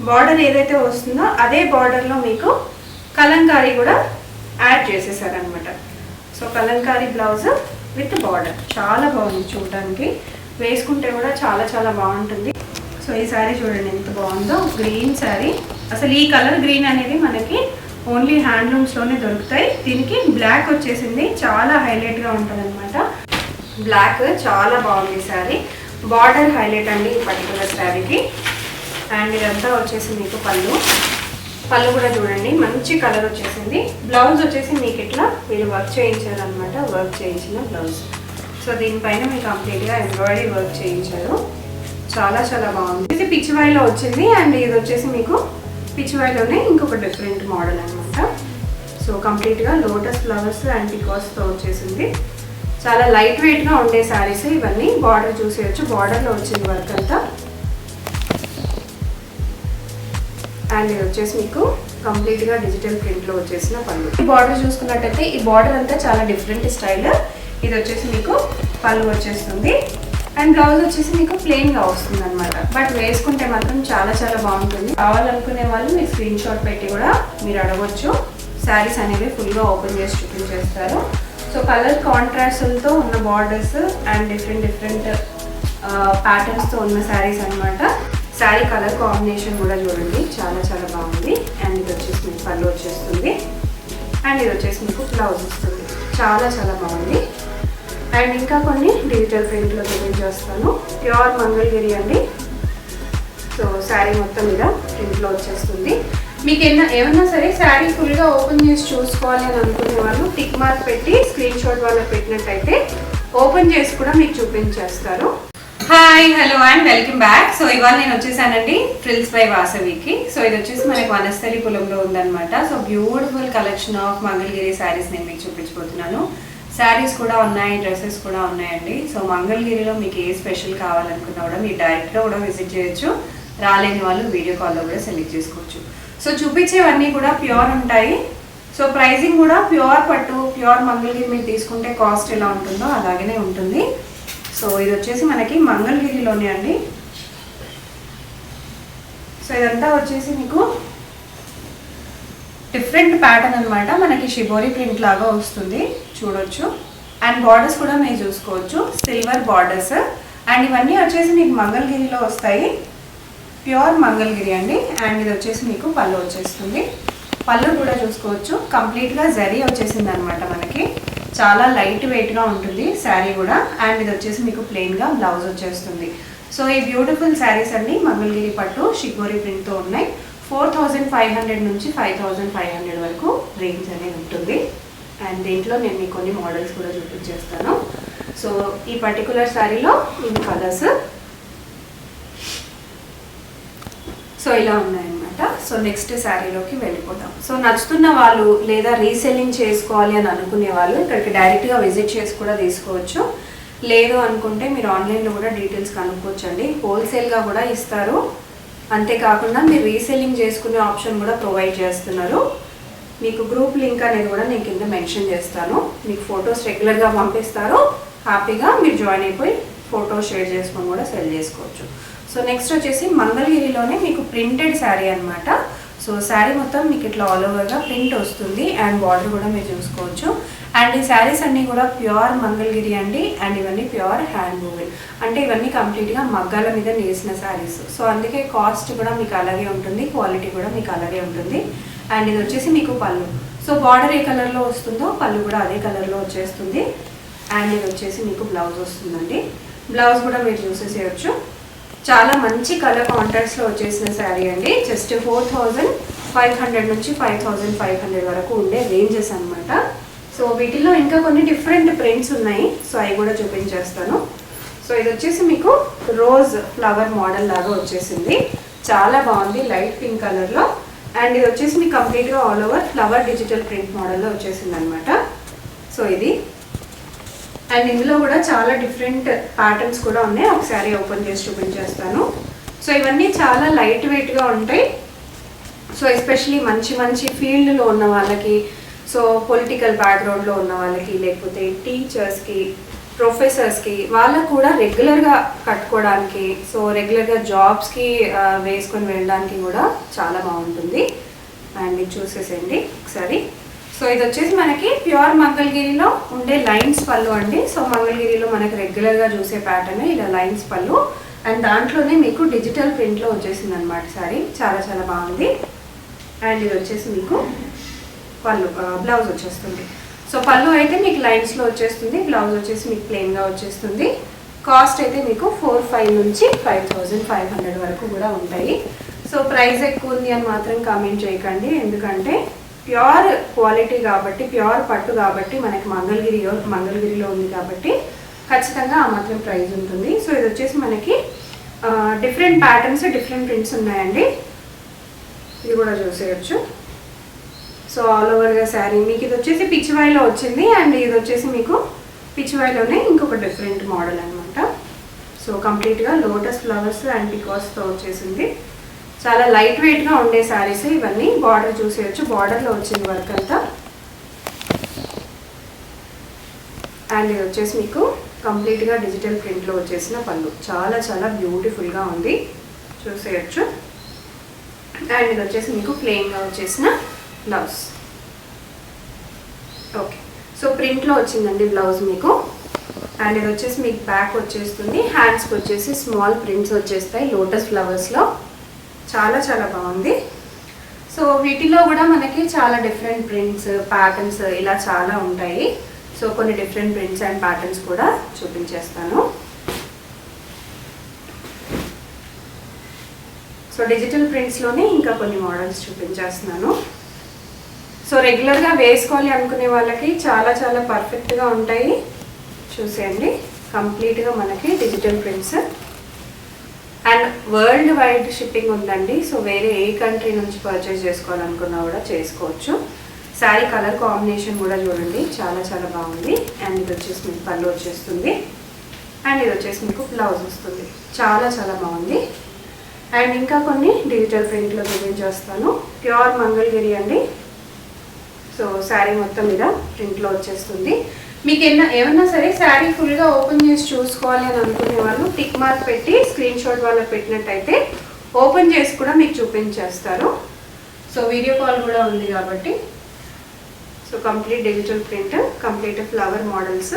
Border ఏదైతే వస్తుందో అదే బార్డర్లో మీకు కలంకారీ కూడా యాడ్ చేసేసారనమాట. So Kalamkari blouse with border చాలా బాగుంది చూడడానికి, వేసుకుంటే కూడా చాలా చాలా బాగుంటుంది. సో ఈ శారీ చూడండి ఎంత బాగుందో, గ్రీన్ శారీ. అసలు ఈ కలర్ గ్రీన్ అనేది మనకి ఓన్లీ హ్యాండ్లూమ్స్లోనే దొరుకుతాయి. దీనికి బ్లాక్ వచ్చేసింది, చాలా హైలైట్గా ఉంటుంది అనమాట. బ్లాక్ చాలా బాగుంది శారీ. బార్డర్ హైలైట్ అండి ఈ పర్టికులర్ శారీకి. అండ్ ఇదంతా వచ్చేసి మీకు పళ్ళు కూడా చూడండి మంచి కలర్ వచ్చేసింది. బ్లౌజ్ వచ్చేసి మీకు ఇట్లా వీళ్ళు వర్క్ చేయించారు అనమాట, వర్క్ చేయించిన బ్లౌజ్. సో దీనిపైన మీకు కంప్లీట్గా ఎంబ్రాయిడరీ వర్క్ చేయించారు, చాలా చాలా బాగుంది. ఇది పిచ్చివాయిలో వచ్చింది అండ్ ఇది వచ్చేసి మీకు పిచ్చివాయిలోనే ఇంకొక డిఫరెంట్ మోడల్ అనమాట. సో కంప్లీట్గా లోటస్ ఫ్లవర్స్ అండ్ పికాస్తో వచ్చేసింది. చాలా లైట్ వెయిట్గా ఉండే శారీస్ ఇవన్నీ. బార్డర్ చూసేయచ్చు, బార్డర్లో వచ్చింది వర్క్ అంతా. అండ్ ఇది వచ్చేసి మీకు కంప్లీట్గా డిజిటల్ ప్రింట్లో వచ్చేసిన పళ్ళు. ఈ బార్డర్ చూసుకున్నట్టయితే ఈ బార్డర్ అంతా చాలా డిఫరెంట్ స్టైల్. ఇది వచ్చేసి మీకు పళ్ళు వచ్చేస్తుంది అండ్ బ్లౌజ్ వచ్చేసి మీకు ప్లెయిన్గా వస్తుంది అనమాట. బట్ వేసుకుంటే మాత్రం చాలా చాలా బాగుంటుంది. కావాలనుకునే వాళ్ళు మీరు స్క్రీన్ షాట్ పెట్టి కూడా మీరు అడగవచ్చు. శారీస్ అనేవి ఫుల్గా ఓపెన్ చేసి చూపించేస్తారు. సో కలర్ కాంట్రాస్ట్లతో ఉన్న బార్డర్స్ అండ్ డిఫరెంట్ ప్యాటర్న్స్తో ఉన్న శారీస్ అనమాట. శారీ కలర్ కాంబినేషన్ కూడా చూడండి చాలా చాలా బాగుంది. అండ్ ఇది వచ్చేసి మీకు పళ్ళు వచ్చేస్తుంది అండ్ ఇది వచ్చేసి మీకు బ్లౌజ్ వస్తుంది, చాలా చాలా బాగుంది. అండ్ ఇంకా కొన్ని డిజిటల్ ప్రింట్లో చూపించేస్తాను. ప్యూర్ మంగళగిరి అండి. సో శారీ మొత్తం మీద ప్రింట్లో వచ్చేస్తుంది. మీకు ఏమన్నా సరే శారీ ఫుల్గా ఓపెన్ చేసి చూసుకోవాలి అని అనుకునే వాళ్ళు టిక్ మార్క్ పెట్టి స్క్రీన్ షాట్ వాళ్ళకి పెట్టినట్టయితే ఓపెన్ చేసి కూడా మీకు చూపించేస్తారు. Hi, hello and welcome back. So ఇవాళ నేను వచ్చేసానండి ఫ్రిల్స్ బై వాసవికి. సో ఇది వచ్చేసి మనకి వనస్థలిపురంలో ఉందన్నమాట. So beautiful collection of Mangalagiri saris నేను మీకు చూపించబోతున్నాను. శారీస్ కూడా ఉన్నాయి, డ్రెస్సెస్ కూడా ఉన్నాయండి. సో మంగళగిరిలో మీకు ఏ స్పెషల్ కావాలనుకున్నా కూడా మీరు డైరెక్ట్గా కూడా విజిట్ చేయొచ్చు. రాలేని వాళ్ళు వీడియో కాల్లో కూడా సెలెక్ట్ చేసుకోవచ్చు. సో చూపించేవన్నీ కూడా ప్యూర్ ఉంటాయి. సో ప్రైజింగ్ కూడా ప్యూర్ పట్టు, ప్యూర్ మంగళగిరి మీరు తీసుకుంటే కాస్ట్ ఎలా ఉంటుందో అలాగనే ఉంటుంది. సో ఇది వచ్చేసి మనకి మంగళగిరిలోనే అండి. సో ఇదంతా వచ్చేసి మీకు డిఫరెంట్ ప్యాటర్న్ అనమాట. మనకి షిబోరి ప్రింట్ లాగా వస్తుంది చూడొచ్చు. అండ్ బార్డర్స్ కూడా మీరు చూసుకోవచ్చు, సిల్వర్ బార్డర్స్. అండ్ ఇవన్నీ వచ్చేసి మీకు మంగళగిరిలో వస్తాయి, ప్యూర్ మంగళగిరి అండి. అండ్ ఇది వచ్చేసి మీకు పళ్ళు వచ్చేస్తుంది. పళ్ళు కూడా చూసుకోవచ్చు, కంప్లీట్గా జరీ వచ్చేసింది అనమాట మనకి. చాలా లైట్ వెయిట్గా ఉంటుంది శారీ కూడా. అండ్ ఇది వచ్చేసి మీకు ప్లెయిన్గా బ్లౌజ్ వచ్చేస్తుంది. సో ఈ బ్యూటిఫుల్ శారీస్ అన్ని మంగళగిరి పట్టు షిబోరి ప్రింట్తో ఉన్నాయి. 4500 నుంచి 5500 వరకు రేంజ్ అనేది ఉంటుంది. అండ్ దీంట్లో నేను మీకు కొన్ని మోడల్స్ కూడా చూపించేస్తాను. సో ఈ పర్టికులర్ శారీలో ఇవి కలర్స్ సో ఇలా ఉన్నాయన్నమాట. సో నెక్స్ట్ శారీలోకి వెళ్ళిపోతాం. సో నచ్చుతున్న వాళ్ళు లేదా రీసెల్లింగ్ చేసుకోవాలి అని అనుకునే వాళ్ళు ఇక్కడికి డైరెక్ట్గా విజిట్ చేసి కూడా తీసుకోవచ్చు. లేదు అనుకుంటే మీరు ఆన్లైన్లో కూడా డీటెయిల్స్ కనుక్కోవచ్చండి. హోల్సేల్గా కూడా ఇస్తారు. అంతేకాకుండా మీరు రీసెల్లింగ్ చేసుకునే ఆప్షన్ కూడా ప్రొవైడ్ చేస్తున్నారు. మీకు గ్రూప్ లింక్ అనేది కూడా నేను కింద మెన్షన్ చేస్తాను. మీకు ఫొటోస్ రెగ్యులర్గా పంపిస్తారు. హ్యాపీగా మీరు జాయిన్ అయిపోయి ఫొటోస్ షేర్ చేసుకొని కూడా సెల్ చేసుకోవచ్చు. సో నెక్స్ట్ వచ్చేసి మంగళగిరిలోనే మీకు ప్రింటెడ్ శారీ అనమాట. సో శారీ మొత్తం మీకు ఇట్లా ఆల్ ఓవర్గా ప్రింట్ వస్తుంది అండ్ బార్డర్ కూడా మీరు చూసుకోవచ్చు. అండ్ ఈ శారీస్ అన్నీ కూడా ప్యూర్ మంగళగిరి అండి. అండ్ ఇవన్నీ ప్యూర్ హ్యాండ్ వూవెన్, అంటే ఇవన్నీ కంప్లీట్గా మగ్గాల మీద నేసిన శారీస్. సో అందుకే కాస్ట్ కూడా మీకు అలాగే ఉంటుంది, క్వాలిటీ కూడా మీకు అలాగే ఉంటుంది. అండ్ ఇది వచ్చేసి మీకు పళ్ళు. సో బార్డర్ ఏ కలర్లో వస్తుందో పళ్ళు కూడా అదే కలర్లో వచ్చేస్తుంది. అండ్ ఇది వచ్చేసి మీకు బ్లౌజ్ వస్తుందండి. బ్లౌజ్ కూడా మీరు చూసేసేయచ్చు. చాలా మంచి కలర్ కాంట్రాస్ట్లో వచ్చేసిన శారీ అండి. జస్ట్ 4500 నుంచి 5500 వరకు ఉండే రేంజెస్ అనమాట. సో వీటిలో ఇంకా కొన్ని డిఫరెంట్ ప్రింట్స్ ఉన్నాయి. సో అవి కూడా చూపించేస్తాను. సో ఇది వచ్చేసి మీకు రోజ్ ఫ్లవర్ మోడల్ లాగా వచ్చేసింది, చాలా బాగుంది లైట్ పింక్ కలర్లో. అండ్ ఇది వచ్చేసి మీకు కంప్లీట్గా all over flower digital print మోడల్లో వచ్చేసింది అనమాట. సో ఇది అండ్ ఇందులో కూడా చాలా డిఫరెంట్ ప్యాటర్న్స్ కూడా ఉన్నాయి. ఒకసారి ఓపెన్ చేసి చూపించేస్తాను. సో ఇవన్నీ చాలా లైట్ వెయిట్గా ఉంటాయి. సో ఎస్పెషలీ మంచి మంచి ఫీల్డ్లో ఉన్న వాళ్ళకి, సో పొలిటికల్ బ్యాక్గ్రౌండ్లో ఉన్న వాళ్ళకి, లేకపోతే టీచర్స్కి, ప్రొఫెసర్స్కి వాళ్ళకు కూడా రెగ్యులర్గా కట్టుకోవడానికి, సో రెగ్యులర్గా జాబ్స్కి వేసుకొని వెళ్ళడానికి కూడా చాలా బాగుంటుంది. అండ్ ఇది చూసేసేయండి ఒకసారి. సో ఇది వచ్చేసి మనకి ప్యూర్ మంగళగిరిలో ఉండే లైన్స్ పళ్ళు అండి. సో మంగళగిరిలో మనకి రెగ్యులర్గా చూసే ప్యాటర్న్ ఇలా లైన్స్ పళ్ళు, అండ్ దాంట్లోనే మీకు డిజిటల్ ప్రింట్లో వచ్చేసింది అనమాట సారీ. చాలా చాలా బాగుంది. అండ్ ఇది వచ్చేసి మీకు పళ్ళు, బ్లౌజ్ వచ్చేస్తుంది. సో పళ్ళు అయితే మీకు లైన్స్లో వచ్చేస్తుంది, బ్లౌజ్ వచ్చేసి మీకు ప్లెయిన్గా వచ్చేస్తుంది. కాస్ట్ అయితే మీకు 4,500 నుంచి 5,500 వరకు కూడా ఉంటాయి. సో ప్రైస్ ఎక్కువ ఉంది అని మాత్రం కామెంట్ చేయకండి, ఎందుకంటే ప్యూర్ క్వాలిటీ కాబట్టి, ప్యూర్ పట్టు కాబట్టి మనకి మంగళగిరిలో ఉంది కాబట్టి ఖచ్చితంగా ఆ మాత్రం ప్రైస్ ఉంటుంది. సో ఇది వచ్చేసి మనకి డిఫరెంట్ ప్యాటర్న్స్, డిఫరెంట్ ప్రింట్స్ ఉన్నాయండి. ఇది కూడా చూసేయచ్చు. సో ఆల్ ఓవర్గా శారీ మీకు ఇది వచ్చేసి పిచ్చివాయిలో వచ్చింది, అండ్ ఇది వచ్చేసి మీకు పిచ్చివాయిలోనే ఇంకొక డిఫరెంట్ మోడల్ అనమాట. సో కంప్లీట్గా లోటస్ ఫ్లవర్స్ అండ్ పికాస్తో వచ్చేసింది. చాలా లైట్ వెయిట్గా ఉండే శారీస్ ఇవన్నీ. బార్డర్ చూసేయచ్చు, బార్డర్లో వచ్చింది వర్క్ అంతా. అండ్ ఇది వచ్చేసి మీకు కంప్లీట్గా డిజిటల్ ప్రింట్లో వచ్చేసిన పళ్ళు, చాలా చాలా బ్యూటిఫుల్గా ఉంది, చూసేయచ్చు. అండ్ ఇది వచ్చేసి మీకు ప్లెయిన్గా వచ్చేసిన బ్లౌజ్. ఓకే, సో ప్రింట్లో వచ్చిందండి బ్లౌజ్ మీకు. అండ్ ఇది వచ్చేసి మీకు బ్యాక్ వచ్చేస్తుంది, హ్యాండ్స్కి వచ్చేసి స్మాల్ ప్రింట్స్ వచ్చేస్తాయి లోటస్ ఫ్లవర్స్లో. చాలా చాలా బాగుంది. సో వీటిలో కూడా మనకి చాలా డిఫరెంట్ ప్రింట్స్, ప్యాటర్న్స్ ఇలా చాలా ఉంటాయి. సో కొన్ని డిఫరెంట్ ప్రింట్స్ అండ్ ప్యాటర్న్స్ కూడా చూపించేస్తాను. సో డిజిటల్ ప్రింట్స్లోనే ఇంకా కొన్ని మోడల్స్ చూపించేస్తున్నాను. సో రెగ్యులర్గా వేసుకోవాలి అనుకునే వాళ్ళకి చాలా చాలా పర్ఫెక్ట్గా ఉంటాయి. చూసేయండి, కంప్లీట్గా మనకి digital prints. And world wide shipping ఉందండి. సో వేరే ఏ కంట్రీ నుంచి పర్చేస్ చేసుకోవాలనుకున్నా కూడా చేసుకోవచ్చు. శారీ కలర్ కాంబినేషన్ కూడా చూడండి, చాలా చాలా బాగుంది. అండ్ ఇది వచ్చేసి మీకు పళ్ళు వచ్చేస్తుంది, అండ్ ఇది వచ్చేసి మీకు బ్లౌజ్ వస్తుంది. చాలా చాలా బాగుంది. అండ్ ఇంకా కొన్ని డిజిటల్ ప్రింట్లో చూపించేస్తాను. ప్యూర్ మంగళగిరి అండి. సో శారీ మొత్తం మీద ప్రింట్లో వచ్చేస్తుంది. మీకు ఏమన్నా సరే శారీ ఫుల్గా ఓపెన్ చేసి చూసుకోవాలి అని అనుకునే వాళ్ళు టిక్ మార్క్ పెట్టి స్క్రీన్ షాట్ వాళ్ళకి పెట్టినట్టయితే ఓపెన్ చేసి కూడా మీకు చూపించేస్తారు. సో వీడియో కాల్ కూడా ఉంది కాబట్టి. So complete digital print, complete flower models.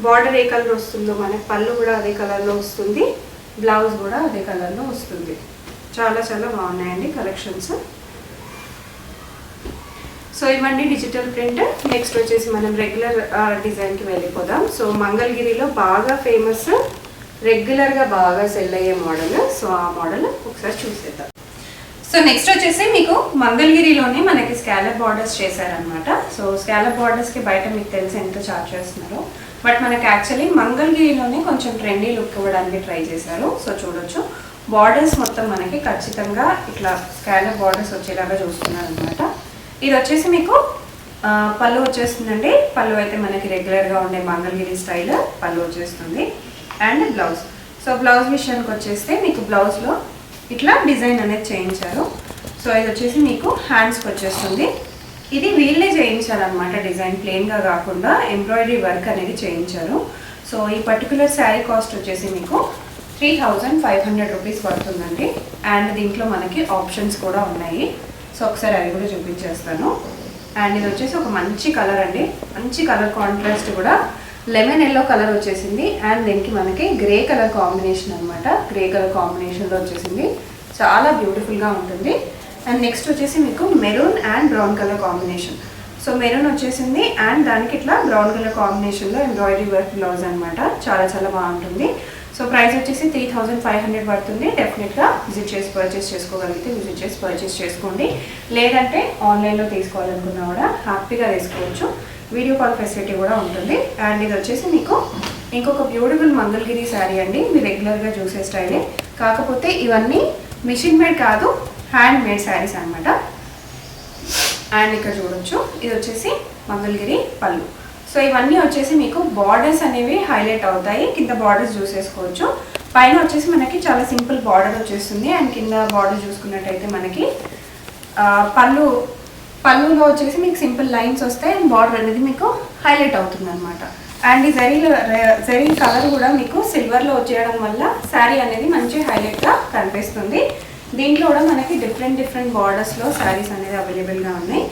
Border ఏ కలర్ వస్తుందో మనకి పళ్ళు కూడా అదే కలర్లో వస్తుంది, బ్లౌజ్ కూడా అదే కలర్లో వస్తుంది. చాలా చాలా బాగున్నాయండి కలెక్షన్స్. సో ఇవన్నీ డిజిటల్ ప్రింట్. నెక్స్ట్ వచ్చేసి మనం రెగ్యులర్ డిజైన్కి వెళ్ళిపోదాం. సో మంగళగిరిలో బాగా ఫేమస్, రెగ్యులర్గా బాగా సెల్ అయ్యే మోడల్. సో ఆ మోడల్ ఒకసారి చూసేద్దాం. సో నెక్స్ట్ వచ్చేసి మీకు మంగళగిరిలోనే మనకి స్కాలప్ బార్డర్స్ చేశారనమాట. సో స్కాలప్ బార్డర్స్కి బయట మీకు తెలిసి ఎంత చార్జ్ చేస్తున్నారో, బట్ మనకి యాక్చువల్లీ మంగళగిరిలోనే కొంచెం ట్రెండీ లుక్ ఇవ్వడానికి ట్రై చేశారు. సో చూడొచ్చు, బార్డర్స్ మొత్తం మనకి ఖచ్చితంగా ఇట్లా స్కాలప్ బార్డర్స్ వచ్చేలాగా చూస్తున్నారు అనమాట. ఇది వచ్చేసి మీకు పళ్ళు వచ్చేస్తుందండి. పళ్ళు అయితే మనకి రెగ్యులర్గా ఉండే మంగళగిరి స్టైల్ పళ్ళు వచ్చేస్తుంది. And blouse. సో బ్లౌజ్ విషయానికి వచ్చేస్తే మీకు బ్లౌజ్లో ఇట్లా డిజైన్ అనేది చేయించారు. సో ఇది వచ్చేసి మీకు హ్యాండ్స్కి వచ్చేస్తుంది. ఇది వీళ్ళే చేయించారనమాట, డిజైన్ ప్లెయిన్గా కాకుండా ఎంబ్రాయిడరీ వర్క్ అనేది చేయించారు. సో ఈ పర్టికులర్ శారీ కాస్ట్ వచ్చేసి మీకు 3,500 రూపీస్ పడుతుందండి. అండ్ దీంట్లో మనకి ఆప్షన్స్ కూడా ఉన్నాయి. సో ఒకసారి అవి కూడా చూపించేస్తాను. అండ్ ఇది వచ్చేసి ఒక మంచి కలర్ అండి, మంచి కలర్ కాంట్రాస్ట్ కూడా లెమన్ ఎల్లో కలర్ వచ్చేసింది. అండ్ దీనికి మనకి గ్రే కలర్ కాంబినేషన్ అనమాట, గ్రే కలర్ కాంబినేషన్లో వచ్చేసింది. చాలా బ్యూటిఫుల్గా ఉంటుంది. అండ్ నెక్స్ట్ వచ్చేసి మీకు maroon and brown colour combination. So maroon వచ్చేసింది అండ్ దానికి ఇట్లా బ్రౌన్ కలర్ కాంబినేషన్లో ఎంబ్రాయిడరీ వర్క్ బ్లౌజ్ అనమాట. చాలా చాలా బాగుంటుంది. సో ప్రైస్ వచ్చేసి 3,500 పడుతుంది. డెఫినెట్గా విజిట్ చేసి పర్చేస్ చేసుకోగలిగితే విజిట్ చేసి పర్చేస్ చేసుకోండి. లేదంటే ఆన్లైన్లో తీసుకోవాలనుకున్నా కూడా హ్యాపీగా తీసుకోవచ్చు. వీడియో కాల్ ఫెసిలిటీ కూడా ఉంటుంది. అండ్ ఇది వచ్చేసి మీకు ఇంకొక బ్యూటిఫుల్ మంగళగిరి శారీ అండి. మీరు రెగ్యులర్గా చూసే స్టైలే, కాకపోతే ఇవన్నీ మిషన్ మేడ్ కాదు, హ్యాండ్ మేడ్ శారీస్ అనమాట. అండ్ ఇక్కడ చూడొచ్చు, ఇది వచ్చేసి మంగళగిరి పళ్ళు. సో ఇవన్నీ వచ్చేసి మీకు బార్డర్స్ అనేవి హైలైట్ అవుతాయి. కింద బార్డర్స్ చూసేసుకోవచ్చు. పైన వచ్చేసి మనకి చాలా సింపుల్ బార్డర్ వచ్చేస్తుంది. అండ్ కింద బార్డర్ చూసుకున్నట్టయితే మనకి పళ్ళులో వచ్చేసి మీకు సింపుల్ లైన్స్ వస్తాయి. అండ్ బార్డర్ అనేది మీకు హైలైట్ అవుతుంది అనమాట. అండ్ ఈ జరీ కలర్ కూడా మీకు సిల్వర్లో వచ్చేయడం వల్ల శారీ అనేది మంచి హైలైట్గా కనిపిస్తుంది. దీంట్లో కూడా మనకి డిఫరెంట్ బార్డర్స్లో శారీస్ అనేది అవైలబుల్గా ఉన్నాయి.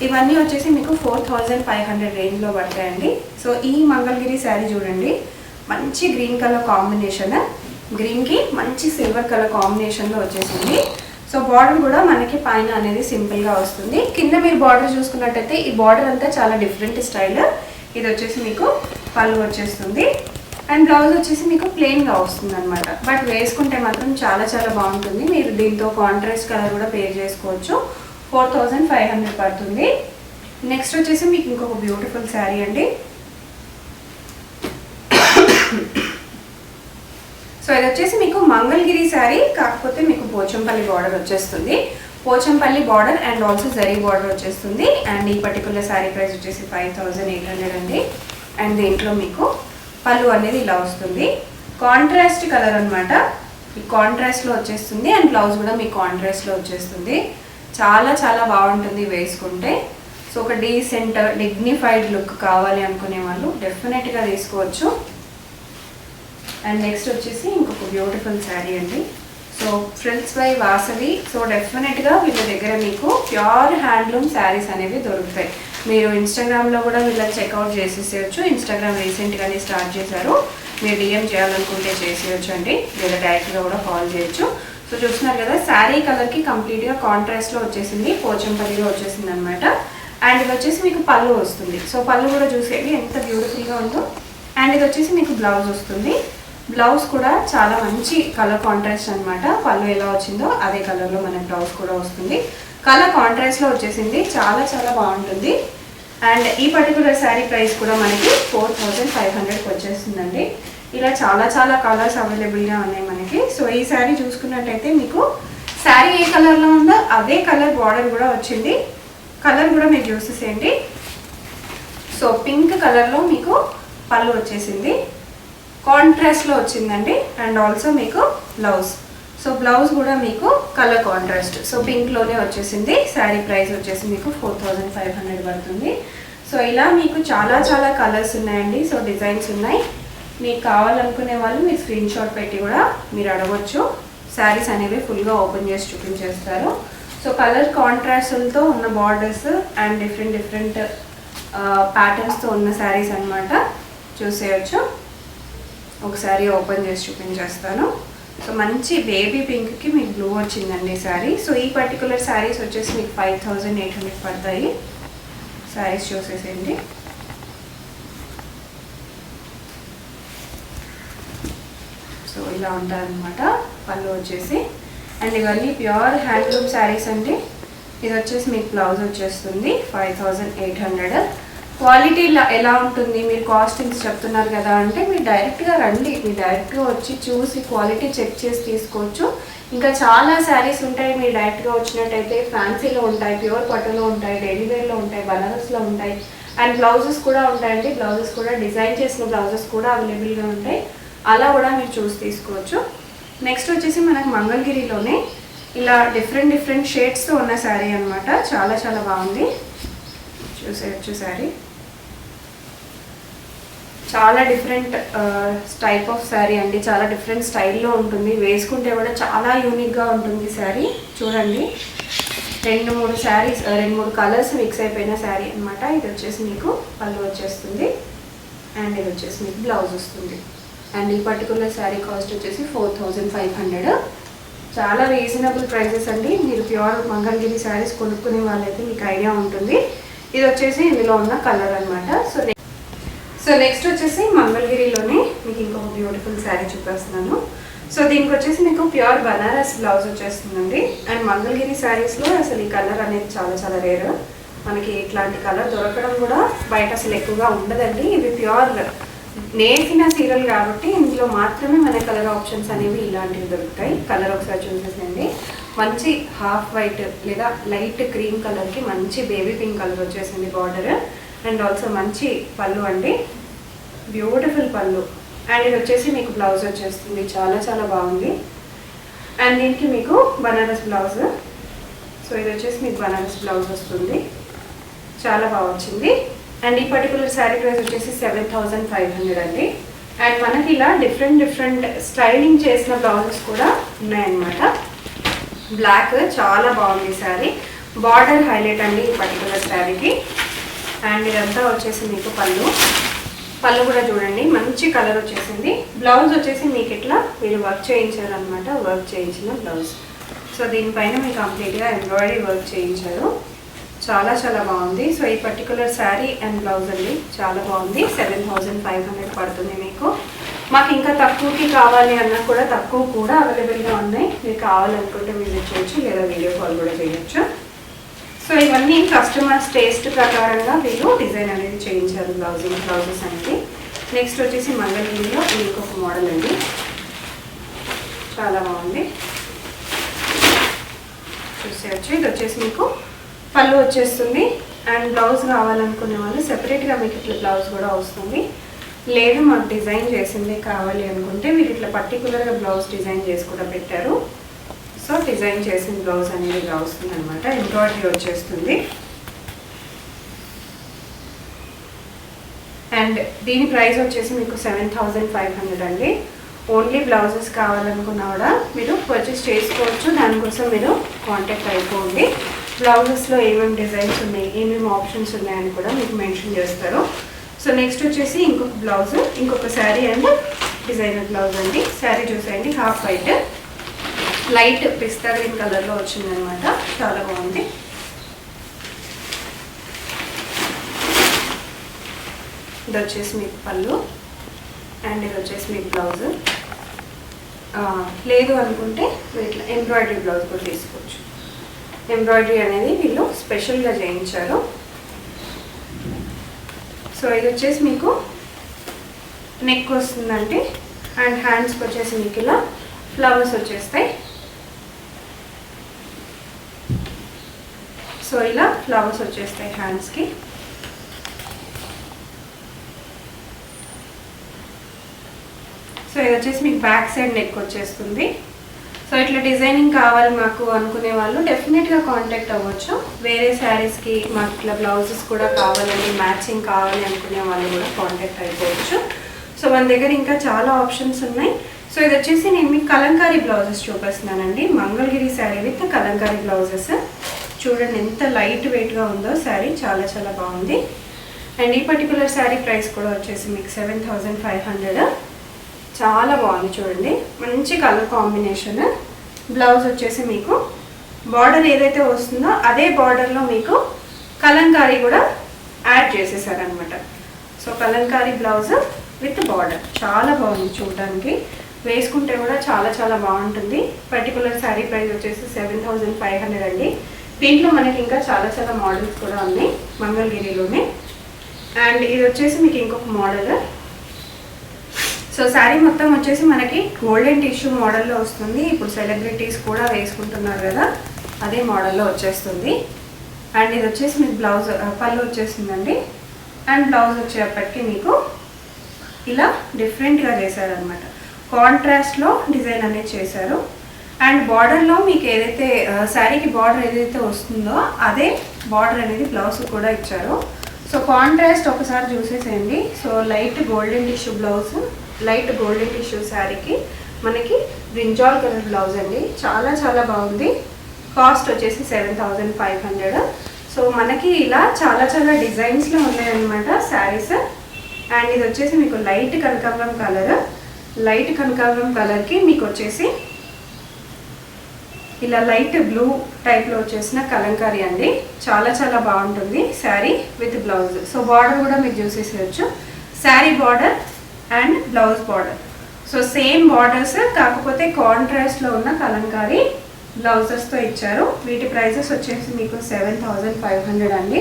ఇవన్నీ వచ్చేసి మీకు 4500 రేంజ్లో పడతాయండి. సో ఈ మంగళగిరి శారీ చూడండి, మంచి గ్రీన్ కలర్ కాంబినేషన్, గ్రీన్కి మంచి సిల్వర్ కలర్ కాంబినేషన్లో వచ్చేసింది. సో బార్డర్ కూడా మనకి పైన అనేది సింపుల్గా వస్తుంది. కింద మీరు బార్డర్ చూసుకున్నట్టయితే ఈ బార్డర్ అంతా చాలా డిఫరెంట్ స్టైల్. ఇది వచ్చేసి మీకు పళ్ళు వచ్చేస్తుంది అండ్ బ్లౌజ్ వచ్చేసి మీకు ప్లెయిన్గా వస్తుంది అనమాట. బట్ వేసుకుంటే మాత్రం చాలా బాగుంటుంది. మీరు దీంతో కాంట్రాస్ట్ కలర్ కూడా పేర్ చేసుకోవచ్చు. 4500 పడుతుంది. నెక్స్ట్ వచ్చేసి మీకు ఇంకొక బ్యూటిఫుల్ శారీ అండి. సో ఇది వచ్చేసి మీకు మంగళగిరి శారీ, కాకపోతే మీకు పోచంపల్లి బార్డర్ వచ్చేస్తుంది. Pochampally border and also zari border వచ్చేస్తుంది. అండ్ ఈ పర్టికులర్ శారీ ప్రైస్ వచ్చేసి 5800 అండి. అండ్ దీంట్లో మీకు పళ్ళు అనేది ఇలా వస్తుంది, కాంట్రాస్ట్ కలర్ అనమాట. ఈ కాంట్రాస్ట్లో వచ్చేస్తుంది అండ్ బ్లౌజ్ కూడా మీకు కాంట్రాస్ట్లో వచ్చేస్తుంది. చాలా బాగుంటుంది వేసుకుంటే. సో ఒక డీసెంట్ డిగ్నిఫైడ్ లుక్ కావాలి అనుకునే వాళ్ళు డెఫినెట్గా తీసుకోవచ్చు. అండ్ నెక్స్ట్ వచ్చేసి ఇంకొక బ్యూటిఫుల్ శారీ అండి. So frills by Vasavi. So డెఫినెట్గా వీళ్ళ దగ్గర మీకు ప్యూర్ హ్యాండ్లూమ్ శారీస్ అనేవి దొరుకుతాయి. మీరు ఇన్స్టాగ్రామ్లో కూడా వీళ్ళకి చెక్అవుట్ చేసేసేయచ్చు. ఇన్స్టాగ్రామ్ రీసెంట్గానే స్టార్ట్ చేశారు. మీరు డిఎం చేయాలనుకుంటే చేసేయచ్చు అండి, లేదా డైరెక్ట్గా కూడా కాల్ చేయొచ్చు. సో చూస్తున్నారు కదా, శారీ కలర్కి కంప్లీట్గా కాంట్రాస్ట్లో వచ్చేసింది, పోచంపల్లిలో వచ్చేసింది అనమాట. అండ్ ఇది వచ్చేసి మీకు పళ్ళు వస్తుంది. సో పళ్ళు కూడా చూసేది ఎంత బ్యూటిఫుల్గా ఉందో. అండ్ ఇది వచ్చేసి మీకు బ్లౌజ్ వస్తుంది. బ్లౌజ్ కూడా చాలా మంచి కలర్ కాంట్రాస్ట్ అనమాట. పళ్ళు ఎలా వచ్చిందో అదే కలర్లో మన బ్లౌజ్ కూడా వస్తుంది. కలర్ కాంట్రాస్ట్లో వచ్చేసింది, చాలా బాగుంటుంది. అండ్ ఈ పర్టికులర్ శారీ ప్రైస్ కూడా మనకి 4500కి వచ్చేస్తుందండి. ఇలా చాలా కలర్స్ అవైలబుల్గా ఉన్నాయి మనకి. సో ఈ శారీ చూసుకున్నట్టయితే మీకు శారీ ఏ కలర్లో ఉందో అదే కలర్ బార్డర్ కూడా వచ్చింది. కలర్ కూడా మీరు చూసేసేయండి. సో పింక్ కలర్లో మీకు పళ్ళు వచ్చేసింది, కాంట్రాస్ట్లో వచ్చిందండి. అండ్ ఆల్సో మీకు బ్లౌజ్. సో బ్లౌజ్ కూడా మీకు కలర్ కాంట్రాస్ట్, సో పింక్లోనే వచ్చేసింది. శారీ ప్రైస్ వచ్చేసి మీకు 4500 పడుతుంది. సో ఇలా మీకు చాలా కలర్స్ ఉన్నాయండి. సో డిజైన్స్ ఉన్నాయి. మీకు కావాలనుకునే వాళ్ళు మీరు స్క్రీన్ షాట్ పెట్టి కూడా మీరు అడగవచ్చు. శారీస్ అనేవి ఫుల్గా ఓపెన్ చేసి చూపించేస్తారు. సో కలర్ కాంట్రాస్ట్లతో ఉన్న బార్డర్స్ అండ్ డిఫరెంట్ ప్యాటర్న్స్తో ఉన్న శారీస్ అనమాట. చూసేయచ్చు. ఒకసారి ఓపెన్ చేసి చూపించేస్తాను. సో మంచి బేబీ పింక్కి మీకు బ్లూ వచ్చిందండి శారీ. సో ఈ పర్టికులర్ శారీస్ వచ్చేసి మీకు 5800 పడతాయి. శారీస్ చూసేసేయండి. సో ఇలా ఉంటారనమాట పళ్ళు వచ్చేసి. అండ్ ఇవన్నీ ప్యూర్ హ్యాండ్లూమ్ శారీస్ అండి. ఇది వచ్చేసి మీకు బ్లౌజ్ వచ్చేస్తుంది 5800. క్వాలిటీ ఎలా ఉంటుంది, మీరు కాస్టింగ్స్ చెప్తున్నారు కదా అంటే మీరు డైరెక్ట్గా రండి. మీరు డైరెక్ట్గా వచ్చి చూసి క్వాలిటీ చెక్ చేసి తీసుకోవచ్చు. ఇంకా చాలా శారీస్ ఉంటాయి. మీరు డైరెక్ట్గా వచ్చినట్టయితే ఫ్యాన్సీలో ఉంటాయి, ప్యూర్ పట్టులో ఉంటాయి, డైలీ వేర్లో ఉంటాయి, బనారస్లో ఉంటాయి. అండ్ బ్లౌజెస్ కూడా ఉంటాయండి. బ్లౌజెస్ కూడా డిజైన్ చేసిన బ్లౌజెస్ కూడా అవైలబుల్గా ఉంటాయి. అలా కూడా మీరు చూసి తీసుకోవచ్చు. నెక్స్ట్ వచ్చేసి మనకు మంగళగిరిలోనే ఇలా డిఫరెంట్ షేడ్స్తో ఉన్న శారీ అనమాట. చాలా బాగుంది. చూసేయచ్చు శారీ. చాలా డిఫరెంట్ టైప్ ఆఫ్ శారీ అండి. చాలా డిఫరెంట్ స్టైల్లో ఉంటుంది. వేసుకుంటే కూడా చాలా యూనిక్గా ఉంటుంది శారీ. చూడండి, 2-3 కలర్స్ మిక్స్ అయిపోయిన శారీ అనమాట. ఇది వచ్చేసి మీకు పళ్ళు వచ్చేస్తుంది అండ్ ఇది వచ్చేసి మీకు బ్లౌజ్ వస్తుంది. అండ్ ఈ పర్టికులర్ శారీ కాస్ట్ వచ్చేసి 4500. చాలా రీజనబుల్ ప్రైసెస్ అండి. మీరు ప్యూర్ మంగళగిరి శారీస్ కొనుక్కునే వాళ్ళైతే మీకు ఐడియా ఉంటుంది. ఇది వచ్చేసి ఇందులో ఉన్న కలర్ అనమాట. సో నెక్స్ట్ వచ్చేసి మంగళగిరిలోనే మీకు ఇంకొక బ్యూటిఫుల్ శారీ చూపిస్తున్నాను. సో దీనికి వచ్చేసి మీకు ప్యూర్ బనారస్ బ్లౌజ్ వచ్చేస్తుందండి. అండ్ మంగళగిరి శారీస్లో అసలు ఈ కలర్ అనేది చాలా రేర్. మనకి ఇట్లాంటి కలర్ దొరకడం కూడా బయట అసలు ఎక్కువగా ఉండదండి. ఇవి ప్యూర్ నేసిన సీరియల్ కాబట్టి ఇందులో మాత్రమే మన కలర్ ఆప్షన్స్ అనేవి ఇలాంటివి దొరుకుతాయి. కలర్ ఒకసారి చూసేసండి. మంచి హాఫ్ వైట్ లేదా లైట్ క్రీమ్ కలర్కి మంచి బేబీ పింక్ కలర్ వచ్చేసింది బార్డర్. అండ్ ఆల్సో మంచి పళ్ళు అండి, బ్యూటిఫుల్ పళ్ళు. అండ్ ఇది వచ్చేసి మీకు బ్లౌజ్ వచ్చేస్తుంది. చాలా బాగుంది. అండ్ దీనికి మీకు బనారస్ బ్లౌజ్. సో ఇది వచ్చేసి మీకు బనారస్ బ్లౌజ్ వస్తుంది. చాలా బాగా వచ్చింది. అండ్ ఈ పర్టికులర్ శారీ ప్రైస్ వచ్చేసి 7,500 అండి. అండ్ మనకి ఇలా డిఫరెంట్ స్టైలింగ్ చేసిన బ్లౌజెస్ కూడా ఉన్నాయన్నమాట. బ్లాక్ చాలా బాగుంది శారీ, బార్డర్ హైలైట్ అండి ఈ పర్టికులర్ శారీకి. అండ్ ఇదంతా వచ్చేసి మీకు పళ్ళు కూడా చూడండి మంచి కలర్ వచ్చేసింది. బ్లౌజ్ వచ్చేసి మీకు ఇట్లా మీరు వర్క్ చేయించారు అనమాట, వర్క్ చేయించిన బ్లౌజ్. సో దీనిపైన మీకు కంప్లీట్గా ఎంబ్రాయిడరీ వర్క్ చేయించారు, చాలా బాగుంది. సో ఈ పర్టికులర్ శారీ అండ్ బ్లౌజ్ అండి చాలా బాగుంది. 7,500 పడుతుంది మీకు. మాకు ఇంకా తక్కువకి కావాలి అన్నా కూడా తక్కువ కూడా అవైలబుల్గా ఉన్నాయి. మీరు కావాలనుకుంటే విజిట్ చేయొచ్చు లేదా వీడియో కాల్ కూడా చేయొచ్చు. సో ఇవన్నీ కస్టమర్స్ టేస్ట్ ప్రకారంగా వీళ్ళు డిజైన్ అనేది చేయించారు బ్లౌజెస్ అనేది. నెక్స్ట్ వచ్చేసి మంగళగిరిలో ఇంకొక మోడల్ అండి, చాలా బాగుంది చూసేయచ్చు. ఇది వచ్చేసి మీకు పళ్ళు వచ్చేస్తుంది. అండ్ బ్లౌజ్ కావాలనుకునే వాళ్ళు సెపరేట్గా మీకు ఇట్లా బ్లౌజ్ కూడా వస్తుంది. లేదు మాకు డిజైన్ చేసిందే కావాలి అనుకుంటే మీరు ఇట్లా పర్టికులర్గా బ్లౌజ్ డిజైన్ చేసి కూడా పెట్టారు. సో డిజైన్ చేసిన బ్లౌజ్ అనేది ఇలా వస్తుంది అనమాట, ఎంబ్రాయిడరీ వచ్చేస్తుంది. అండ్ దీని ప్రైస్ వచ్చేసి మీకు 7,500 అండి. ఓన్లీ బ్లౌజెస్ కావాలనుకున్నా కూడా మీరు పర్చేస్ చేసుకోవచ్చు. దానికోసం మీరు కాంటాక్ట్ అయిపోండి. బ్లౌజెస్లో ఏమేమి డిజైన్స్ ఉన్నాయి, ఏమేమి ఆప్షన్స్ ఉన్నాయని కూడా మీకు మెన్షన్ చేస్తారు. సో నెక్స్ట్ వచ్చేసి ఇంకొక శారీ అండ్ డిజైనర్ బ్లౌజ్ అండి. శారీ చూసేయండి, హాఫ్ వైట్ లైట్ పిస్తా గ్రీన్ కలర్లో వచ్చిందనమాట, చాలా బాగుంది. ఇది వచ్చేసి మీకు పళ్ళు అండ్ ఇది వచ్చేసి మీకు బ్లౌజ్. లేదు అనుకుంటే మీరు ఇట్లా ఎంబ్రాయిడరీ బ్లౌజ్ కూడా తీసుకోవచ్చు. ఎంబ్రాయిడరీ అనేది వీళ్ళు స్పెషల్గా చేయించారు. సో ఇది వచ్చేసి మీకు నెక్ వస్తుందండి. అండ్ హ్యాండ్స్కి వచ్చేసి మీకు ఇలా ఫ్లవర్స్ వచ్చేస్తాయి. సో ఇలా ఫ్లవర్స్ వచ్చేస్తాయి హ్యాండ్స్కి. సో ఇది వచ్చేసి మీకు బ్యాక్ సైడ్ నెక్ వచ్చేస్తుంది. సో ఇట్లా డిజైనింగ్ కావాలి మాకు అనుకునే వాళ్ళు డెఫినెట్గా కాంటాక్ట్ అవ్వచ్చు. వేరే శారీస్కి మాకు ఇట్లా బ్లౌజెస్ కూడా కావాలని మ్యాచింగ్ కావాలి అనుకునే వాళ్ళు కూడా కాంటాక్ట్ అయిపోవచ్చు. సో మన దగ్గర ఇంకా చాలా ఆప్షన్స్ ఉన్నాయి. సో ఇది వచ్చేసి నేను మీకు కలంకారీ బ్లౌజెస్ చూపిస్తున్నానండి. Mangalagiri sari with Kalamkari blouses. చూడండి ఎంత లైట్ వెయిట్గా ఉందో శారీ, చాలా బాగుంది. అండ్ ఈ పర్టికులర్ శారీ ప్రైస్ కూడా వచ్చేసి మీకు 7,500. చాలా బాగుంది చూడండి, మంచి కలర్ కాంబినేషన్. బ్లౌజ్ వచ్చేసి మీకు బార్డర్ ఏదైతే వస్తుందో అదే బార్డర్లో మీకు కలంకారీ కూడా యాడ్ చేసేసారనమాట. So Kalamkari blouse with border చాలా బాగుంది చూడడానికి, వేసుకుంటే కూడా చాలా బాగుంటుంది. పర్టికులర్ శారీ ప్రైస్ వచ్చేసి 7,500 అండి. దీంట్లో మనకి ఇంకా చాలా మోడల్స్ కూడా ఉన్నాయి మంగళగిరిలోనే. అండ్ ఇది వచ్చేసి మీకు ఇంకొక మోడల్. సో శారీ మొత్తం వచ్చేసి మనకి గోల్డెన్ టిష్యూ మోడల్లో వస్తుంది. ఇప్పుడు సెలబ్రిటీస్ కూడా వేసుకుంటున్నారు కదా, అదే మోడల్లో వచ్చేస్తుంది. అండ్ ఇది వచ్చేసి మీకు బ్లౌజ్ పళ్ళు వచ్చేసిందండి. అండ్ బ్లౌజ్ వచ్చేప్పటికి మీకు ఇలా డిఫరెంట్గా చేశారనమాట, కాంట్రాస్ట్లో డిజైన్ అనేది చేశారు. అండ్ బార్డర్లో మీకు ఏదైతే శారీకి బార్డర్ ఏదైతే వస్తుందో అదే బార్డర్ అనేది బ్లౌజ్ కూడా ఇచ్చారు. సో కాంట్రాస్ట్ ఒకసారి చూసేసేయండి. So light golden tissue blouse, light golden tissue శారీకి మనకి బ్రింజాల్ కలర్ బ్లౌజ్ అండి, చాలా బాగుంది. కాస్ట్ వచ్చేసి 7,500. సో మనకి ఇలా చాలా డిజైన్స్లో ఉన్నాయన్నమాట శారీస్. అండ్ ఇది వచ్చేసి మీకు లైట్ కనకాంబరం కలర్, లైట్ కనకాంబరం కలర్కి మీకు వచ్చేసి ఇలా లైట్ బ్లూ టైప్లో వచ్చేసిన కలంకారీ అండి, చాలా బాగుంటుంది sari with blouse. So border కూడా మీరు చూసేసేయచ్చు, sari border and blouse border. So same borders కాకపోతే కాంట్రాస్ట్లో ఉన్న కలంకారీ బ్లౌజెస్తో ఇచ్చారు. వీటి ప్రైజెస్ వచ్చేసి మీకు 7,500 అండి.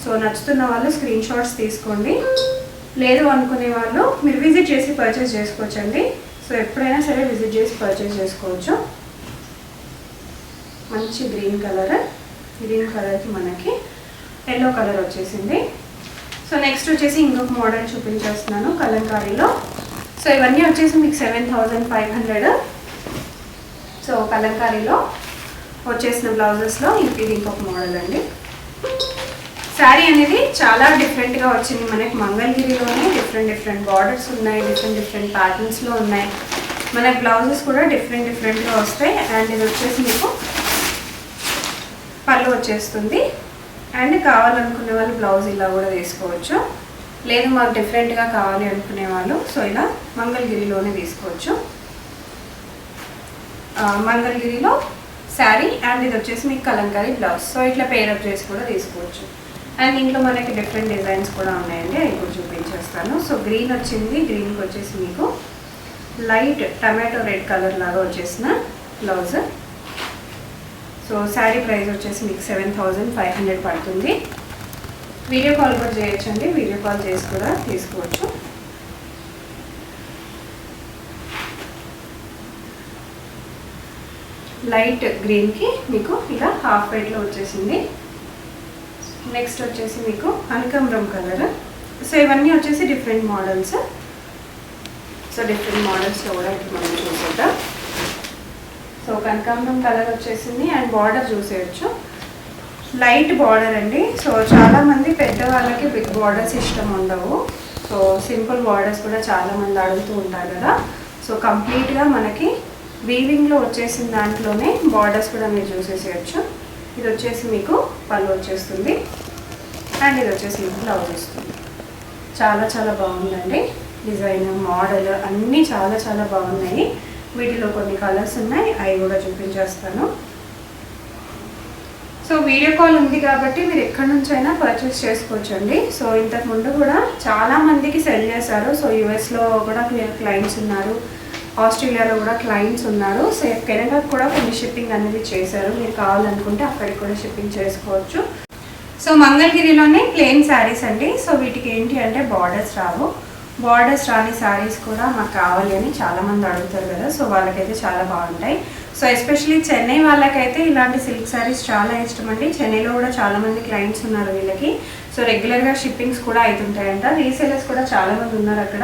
సో నచ్చుతున్న వాళ్ళు స్క్రీన్ షాట్స్ తీసుకోండి, లేదు అనుకునే వాళ్ళు మీరు విజిట్ చేసి పర్చేస్ చేసుకోవచ్చు అండి. సో ఎప్పుడైనా సరే విజిట్ చేసి పర్చేస్ చేసుకోవచ్చు. మంచి గ్రీన్ కలర్కి మనకి ఎల్లో కలర్ వచ్చేసింది. సో నెక్స్ట్ వచ్చేసి ఇంకొక మోడల్ చూపించేస్తున్నాను కలంకారీలో. సో ఇవన్నీ వచ్చేసి మీకు 7,500. సో కలంకారీలో వచ్చేసిన బ్లౌజెస్లో ఇది ఇంకొక మోడల్ అండి. శారీ అనేది చాలా డిఫరెంట్గా వచ్చింది మనకి. మంగళగిరిలోనే డిఫరెంట్ బార్డర్స్ ఉన్నాయి, డిఫరెంట్ ప్యాటర్న్స్లో ఉన్నాయి. మనకి బ్లౌజెస్ కూడా డిఫరెంట్గా వస్తాయి. అండ్ ఇది వచ్చేసి మీకు పళ్ళు వచ్చేస్తుంది. అండ్ కావాలనుకునే వాళ్ళు బ్లౌజ్ ఇలా కూడా తీసుకోవచ్చు, లేదు మాకు డిఫరెంట్గా కావాలి అనుకునే వాళ్ళు సో ఇలా మంగళగిరిలోనే తీసుకోవచ్చు. మంగళగిరిలో శారీ అండ్ ఇది వచ్చేసి మీకు కలంకారీ బ్లౌజ్. సో ఇట్లా పేరప్ చేసి కూడా తీసుకోవచ్చు. అండ్ ఇంట్లో మనకి డిఫరెంట్ డిజైన్స్ కూడా ఉన్నాయండి, అవి కూడా చూపించేస్తాను. సో గ్రీన్ వచ్చింది, గ్రీన్కి వచ్చేసి మీకు లైట్ టమాటో రెడ్ కలర్ లాగా వచ్చేసిన బ్లౌజ్. సో శారీ ప్రైస్ వచ్చేసి మీకు 7500 పడుతుంది. వీడియో కాల్ కూడా చేయొచ్చండి, వీడియో కాల్ చేసి కూడా తీసుకోవచ్చు. లైట్ గ్రీన్కి మీకు ఇలా హాఫ్ వైట్లో వచ్చేసింది. నెక్స్ట్ వచ్చేసి మీకు కనకాంబరం కలర్. సో ఇవన్నీ వచ్చేసి డిఫరెంట్ మోడల్స్. సో డిఫరెంట్ మోడల్స్లో కూడా ఇప్పుడు మనం చూసేద్దాం. సో కనకాంబరం కలర్ వచ్చేసింది అండ్ బార్డర్ చూసేయచ్చు, లైట్ బార్డర్ అండి. సో చాలామంది పెద్దవాళ్ళకి బిగ్ బార్డర్స్ ఇష్టం ఉండవు. సో సింపుల్ బార్డర్స్ కూడా చాలామంది అడుగుతూ ఉంటారు కదా. సో కంప్లీట్గా మనకి వీవింగ్లో వచ్చేసిన దాంట్లోనే బార్డర్స్ కూడా మీరు చూసేసేయచ్చు. ఇది వచ్చేసి మీకు పళ్ళు వచ్చేస్తుంది అండ్ ఇది వచ్చేసి మీకు బ్లౌజ్ వస్తుంది. చాలా బాగుందండి, డిజైన్ మోడల్ అన్నీ చాలా బాగున్నాయి. వీటిలో కొన్ని కలర్స్ ఉన్నాయి, అవి కూడా చూపించేస్తాను. సో వీడియో కాల్ ఉంది కాబట్టి మీరు ఎక్కడి నుంచైనా పర్చేస్ చేసుకోవచ్చండి. సో ఇంతకుముందు కూడా చాలామందికి సెల్ చేశారు. సో యూఎస్లో కూడా క్లయింట్స్ ఉన్నారు, ఆస్ట్రేలియాలో కూడా క్లయింట్స్ ఉన్నారు. సో కెనడాకు కూడా కొన్ని షిప్పింగ్ అనేది చేశారు. మీరు కావాలనుకుంటే అక్కడికి కూడా షిప్పింగ్ చేసుకోవచ్చు. సో మంగళగిరిలోనే ప్లెయిన్ శారీస్ అండి. సో వీటికి ఏంటి అంటే బార్డర్స్ రావు. బార్డర్స్ రాని శారీస్ కూడా మాకు కావాలి అని చాలామంది అడుగుతారు కదా. సో వాళ్ళకైతే చాలా బాగుంటాయి. సో ఎస్పెషలీ చెన్నై వాళ్ళకైతే ఇలాంటి సిల్క్ శారీస్ చాలా ఇష్టం అండి. చెన్నైలో కూడా చాలామంది క్లయింట్స్ ఉన్నారు వీళ్ళకి. సో రెగ్యులర్గా షిప్పింగ్స్ కూడా అవుతుంటాయంట, రీసేలర్స్ కూడా చాలామంది ఉన్నారు అక్కడ.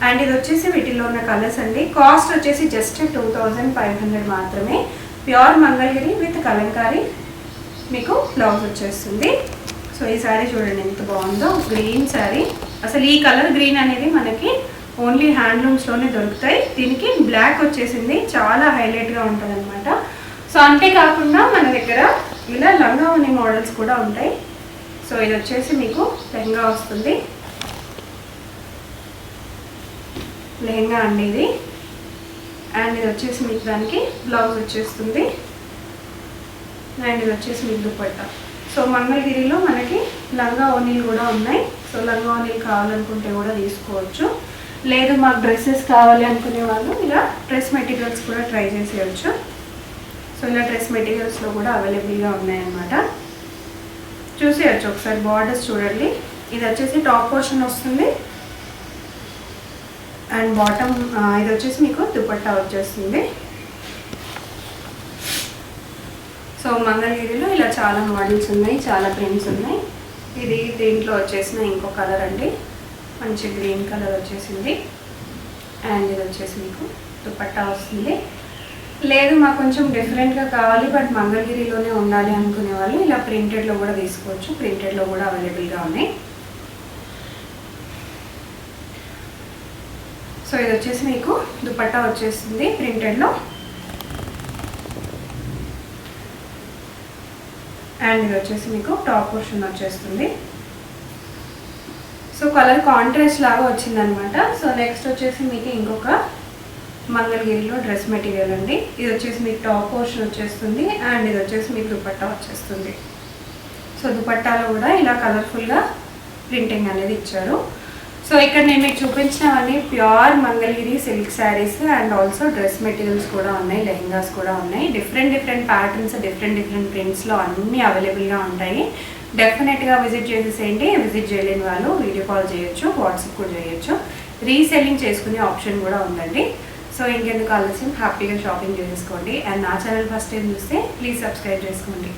అండ్ ఇది వచ్చేసి వీటిలో ఉన్న కలర్స్ అండి. కాస్ట్ వచ్చేసి జస్ట్ 2500 మాత్రమే. ప్యూర్ మంగళగిరి విత్ కలంకారీ మీకు బ్లౌజ్ వచ్చేస్తుంది. సో ఈ శారీ చూడండి ఎంత బాగుందో, గ్రీన్ శారీ. అసలు ఈ కలర్ గ్రీన్ అనేది మనకి ఓన్లీ హ్యాండ్లూమ్స్లోనే దొరుకుతాయి. దీనికి బ్లాక్ వచ్చేసింది, చాలా హైలైట్గా ఉంటుంది అనమాట. సో అంతేకాకుండా మన దగ్గర ఇలా లంగా ఓని మోడల్స్ కూడా ఉంటాయి. సో ఇది వచ్చేసి మీకు లెహంగా వస్తుంది, లెహంగా అండి ఇది. అండ్ ఇది వచ్చేసి మీకు దానికి బ్లౌజ్ వచ్చేస్తుంది అండ్ ఇది వచ్చేసి మీకు దుపట్టా. సో మంగళగిరిలో మనకి లంగా ఓనీలు కూడా ఉన్నాయి. సో లంగా ఓనీలు కావాలనుకుంటే కూడా తీసుకోవచ్చు, లేదు మాకు డ్రెస్సెస్ కావాలి అనుకునే వాళ్ళు ఇలా డ్రెస్ మెటీరియల్స్ కూడా ట్రై చేసేయచ్చు. సో ఇలా డ్రెస్ మెటీరియల్స్లో కూడా అవైలబుల్గా ఉన్నాయన్నమాట. చూసేయచ్చు ఒకసారి బార్డర్స్ చూడండి. ఇది వచ్చేసి టాప్ పోర్షన్ వస్తుంది అండ్ బాటమ్ ఇది వచ్చేసి మీకు దుపట్టా వచ్చేస్తుంది. సో మంగళగిరిలో ఇలా చాలా మోడల్స్ ఉన్నాయి, చాలా ప్రింట్స్ ఉన్నాయి. ఇది దీంట్లో వచ్చేసిన ఇంకో కలర్ అండి, మంచి గ్రీన్ కలర్ వచ్చేసింది. అండ్ ఇది వచ్చేసి మీకు దుపట్టా వస్తుంది. లేదు మాకు కొంచెం డిఫరెంట్గా కావాలి బట్ మంగళగిరిలోనే ఉండాలి అనుకునే వాళ్ళు ఇలా ప్రింటెడ్లో కూడా తీసుకోవచ్చు, ప్రింటెడ్లో కూడా అవైలబుల్గా ఉన్నాయి. సో ఇది వచ్చేసి మీకు దుపట్టా వచ్చేస్తుంది ప్రింటెడ్లో. అండ్ ఇది వచ్చేసి మీకు టాప్ పోర్షన్ వచ్చేస్తుంది. సో కలర్ కాంట్రాస్ట్ లాగా వచ్చిందనమాట. సో నెక్స్ట్ వచ్చేసి మీకు ఇంకొక మంగళగిరిలో డ్రెస్ మెటీరియల్ అండి. ఇది వచ్చేసి మీకు టాప్ పోర్షన్ వచ్చేస్తుంది అండ్ ఇది వచ్చేసి మీకు దుపట్టా వచ్చేస్తుంది. సో దుపట్టాలో కూడా ఇలా కలర్ఫుల్గా ప్రింటింగ్ అనేది ఇచ్చారు. సో ఇక్కడ నేను మీకు చూపించినవన్నీ pure Mangalagiri silk saris and also dress materials కూడా ఉన్నాయి, లెహంగాస్ కూడా ఉన్నాయి. డిఫరెంట్ ప్యాటర్న్స్, డిఫరెంట్ ప్రింట్స్లో అన్నీ అవైలబుల్గా ఉంటాయి. డెఫినెట్గా విజిట్ చేసేసేయండి. విజిట్ చేయలేని వాళ్ళు వీడియో కాల్ చేయొచ్చు, వాట్సాప్ కూడా చేయొచ్చు. రీసెల్లింగ్ చేసుకునే ఆప్షన్ కూడా ఉందండి. సో ఇంకెందుకు ఆలస్యం, హ్యాపీగా షాపింగ్ చేసేసుకోండి. అండ్ నా ఛానల్ ఫస్ట్ టైం చూస్తే ప్లీజ్ సబ్స్క్రైబ్ చేసుకోండి.